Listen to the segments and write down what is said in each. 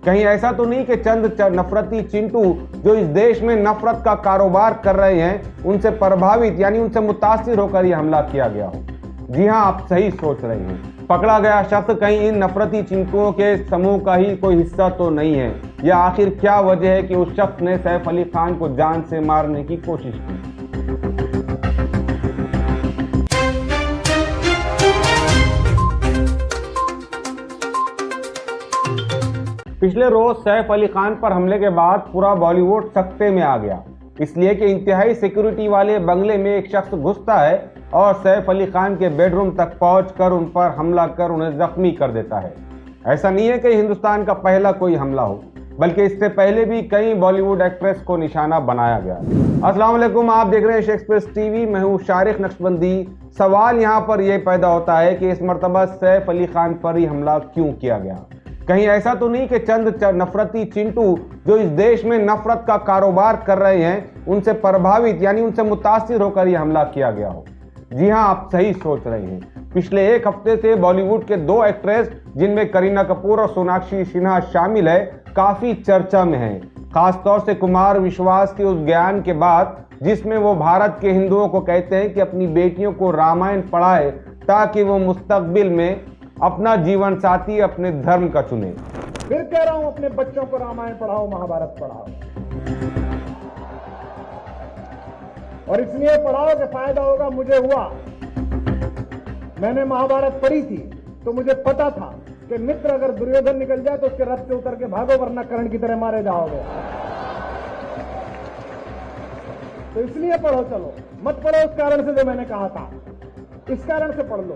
कहीं ऐसा तो नहीं कि चंद नफरती चिंटू जो इस देश में नफरत का कारोबार कर रहे हैं उनसे प्रभावित यानी उनसे मुतासिर होकर यह हमला किया गया हो। जी हां, आप सही सोच रहे हैं। पकड़ा गया शख्स कहीं इन नफरती चिंटुओं के समूह का ही कोई हिस्सा तो नहीं है। या आखिर क्या वजह है कि उस शख्स ने सैफ अली खान को जान से मारने की कोशिश की। पिछले रोज सैफ अली खान पर हमले के बाद पूरा बॉलीवुड सख्ते में आ गया, इसलिए कि इंतहाई सिक्योरिटी वाले बंगले में एक शख्स घुसता है और सैफ अली खान के बेडरूम तक पहुंचकर उन पर हमला कर उन्हें जख्मी कर देता है। ऐसा नहीं है कि हिंदुस्तान का पहला कोई हमला हो, बल्कि इससे पहले भी कई बॉलीवुड एक्ट्रेस को निशाना बनाया गया। अस्सलाम वालेकुम, आप देख रहे हैं शेक्सपियर टीवी। मैं हूं शारिक नक्शबंदी। सवाल यहां पर यह पैदा होता है कि इस मर्तबा सैफ अली खान पर ही हमला क्यों किया गया। कहीं ऐसा तो नहीं कि चंद नफरती चिंटू जो इस देश में नफरत का कारोबार कर रहे हैं उनसे प्रभावित यानी उनसे मुतासिर होकर यह हमला किया गया हो। जी हां, आप सही सोच रहे हैं। पिछले एक हफ्ते से बॉलीवुड के दो एक्ट्रेस जिनमें करीना कपूर और सोनाक्षी सिन्हा शामिल है काफी चर्चा में हैं। खासतौर से कुमार विश्वास के उस ज्ञान के बाद जिसमें वो भारत के हिंदुओं को कहते हैं कि अपनी बेटियों को रामायण पढ़ाए ताकि वो मुस्तकबिल में अपना जीवन साथी अपने धर्म का चुने। फिर कह रहा हूं, अपने बच्चों को रामायण पढ़ाओ, महाभारत पढ़ाओ, और इसलिए पढ़ाओ कि फायदा होगा। मुझे हुआ, मैंने महाभारत पढ़ी थी तो मुझे पता था कि मित्र अगर दुर्योधन निकल जाए तो उसके रथ से उतर के भागो, वरना कर्ण की तरह मारे जाओगे। तो इसलिए पढ़ो, चलो मत पढ़ो उस कारण से जो मैंने कहा था, इस कारण से पढ़ लो।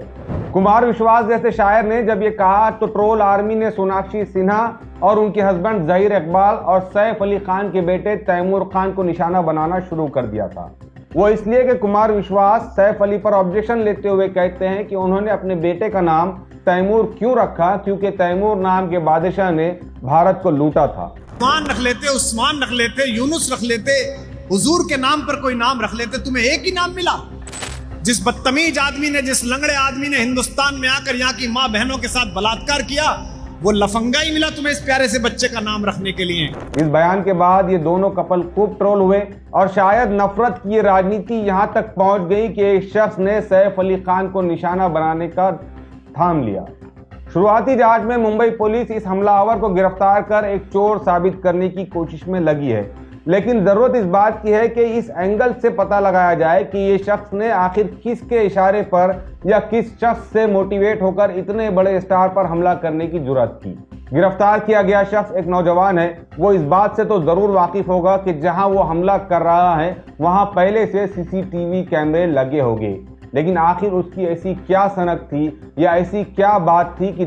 कुमार विश्वास जैसे शायर ने जब ये कहा तो ट्रोल आर्मी ने सोनाक्षी सिन्हा और उनके हस्बैंड जहीर इकबाल और सैफ अली खान के बेटे तैमूर खान को निशाना बनाना शुरू कर दिया था। वो इसलिए कि कुमार विश्वास सैफ अली पर ऑब्जेक्शन लेते हुए कहते हैं कि उन्होंने अपने बेटे का नाम तैमूर क्यों रखा, क्योंकि तैमूर नाम के बादशाह ने भारत को लूटा था। रख लेते, उस्मान रख लेते, यूनुस रख लेते, हुजूर के नाम पर कोई नाम रख लेते, तुम्हें एक ही नाम मिला। जिस बदतमीज आदमी ने, जिस लंगड़े आदमी ने हिंदुस्तान में आकर यहाँ की माँ बहनों के साथ बलात्कार किया, वो लफंगा ही मिला तुम्हें इस प्यारे से बच्चे का नाम रखने के लिए। इस बयान के बाद ये दोनों कपल खूब ट्रोल हुए और शायद नफरत की राजनीति यहाँ तक पहुंच गई कि एक शख्स ने सैफ अली खान को निशाना बनाने का थाम लिया। शुरुआती जांच में मुंबई पुलिस इस हमलावर को गिरफ्तार कर एक चोर साबित करने की कोशिश में लगी है, लेकिन जरूरत इस बात की है कि इस एंगल से पता लगाया जाए कि ये शख्स ने आखिर किसके इशारे पर या किस शख्स से मोटिवेट होकर इतने बड़े स्टार पर हमला करने की जुर्रत की। गिरफ्तार किया गया शख्स एक नौजवान है। वो इस बात से तो जरूर वाकिफ होगा कि जहां वो हमला कर रहा है वहां पहले से सीसीटीवी कैमरे लगे होंगे, लेकिन आखिर उसकी ऐसी क्या सनक थी या ऐसी क्या बात थी कि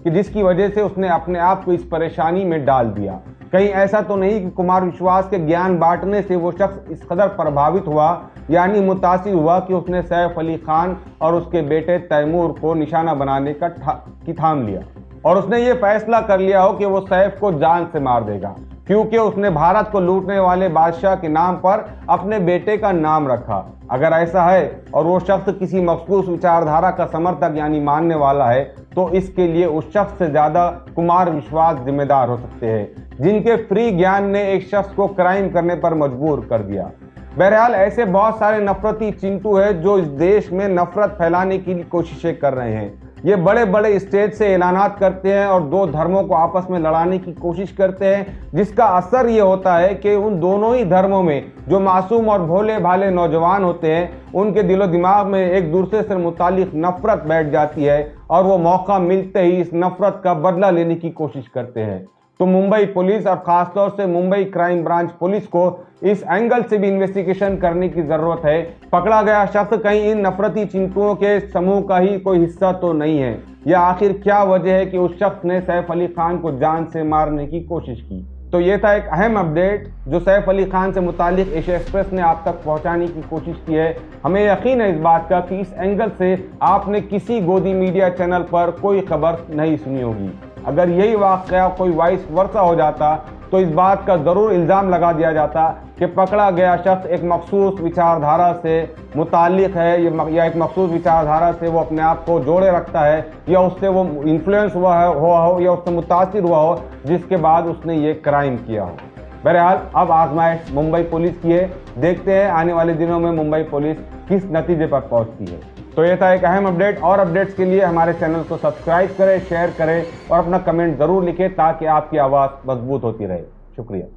जिसकी वजह से उसने अपने आप को इस परेशानी में डाल दिया। कहीं ऐसा तो नहीं कि कुमार विश्वास के ज्ञान बांटने से वो शख्स इस कदर प्रभावित हुआ यानी मुतासिर हुआ कि उसने सैफ अली खान और उसके बेटे तैमूर को निशाना बनाने का थाम लिया और उसने ये फैसला कर लिया हो कि वो सैफ को जान से मार देगा, क्योंकि उसने भारत को लूटने वाले बादशाह के नाम पर अपने बेटे का नाम रखा। अगर ऐसा है और वो शख्स किसी मखसूस विचारधारा का समर्थक यानी मानने वाला है तो इसके लिए उस शख्स से ज्यादा कुमार विश्वास जिम्मेदार हो सकते हैं, जिनके फ्री ज्ञान ने एक शख्स को क्राइम करने पर मजबूर कर दिया। बहरहाल ऐसे बहुत सारे नफरती चिंटू हैं जो इस देश में नफरत फैलाने की कोशिशें कर रहे हैं। ये बड़े बड़े स्टेज से ऐलानात करते हैं और दो धर्मों को आपस में लड़ाने की कोशिश करते हैं, जिसका असर ये होता है कि उन दोनों ही धर्मों में जो मासूम और भोले भाले नौजवान होते हैं उनके दिलो दिमाग में एक दूसरे से मुतालिक नफरत बैठ जाती है और वो मौका मिलते ही इस नफरत का बदला लेने की कोशिश करते हैं। तो मुंबई पुलिस और खासतौर से मुंबई क्राइम ब्रांच पुलिस को इस एंगल से भी इन्वेस्टिगेशन करने की जरूरत है। पकड़ा गया शख्स कहीं इन नफरती चिंटुओं के समूह का ही कोई हिस्सा तो नहीं है। या आखिर क्या वजह है कि उस शख्स ने सैफ अली खान को जान से मारने की कोशिश की। तो ये था एक अहम अपडेट जो सैफ अली खान से मुतालिक एशिया एक्सप्रेस ने आप तक पहुंचाने की कोशिश की है। हमें यकीन है इस बात का कि इस एंगल से आपने किसी गोदी मीडिया चैनल पर कोई खबर नहीं सुनी होगी। अगर यही वाकया कोई वाइस वर्सा हो जाता तो इस बात का ज़रूर इल्ज़ाम लगा दिया जाता कि पकड़ा गया शख्स एक मखसूस विचारधारा से मुताल्लिक है या एक मखसूस विचारधारा से वो अपने आप को जोड़े रखता है, या उससे वो इन्फ्लुएंस हुआ हो या उससे मुतासिर हुआ हो, जिसके बाद उसने ये क्राइम किया हो। बहरहाल अब आजमाइश मुंबई पुलिस की है, देखते हैं आने वाले दिनों में मुंबई पुलिस किस नतीजे पर पहुंचती है। तो ये था एक अहम अपडेट, और अपडेट्स के लिए हमारे चैनल को सब्सक्राइब करें, शेयर करें और अपना कमेंट ज़रूर लिखें ताकि आपकी आवाज़ मजबूत होती रहे। शुक्रिया।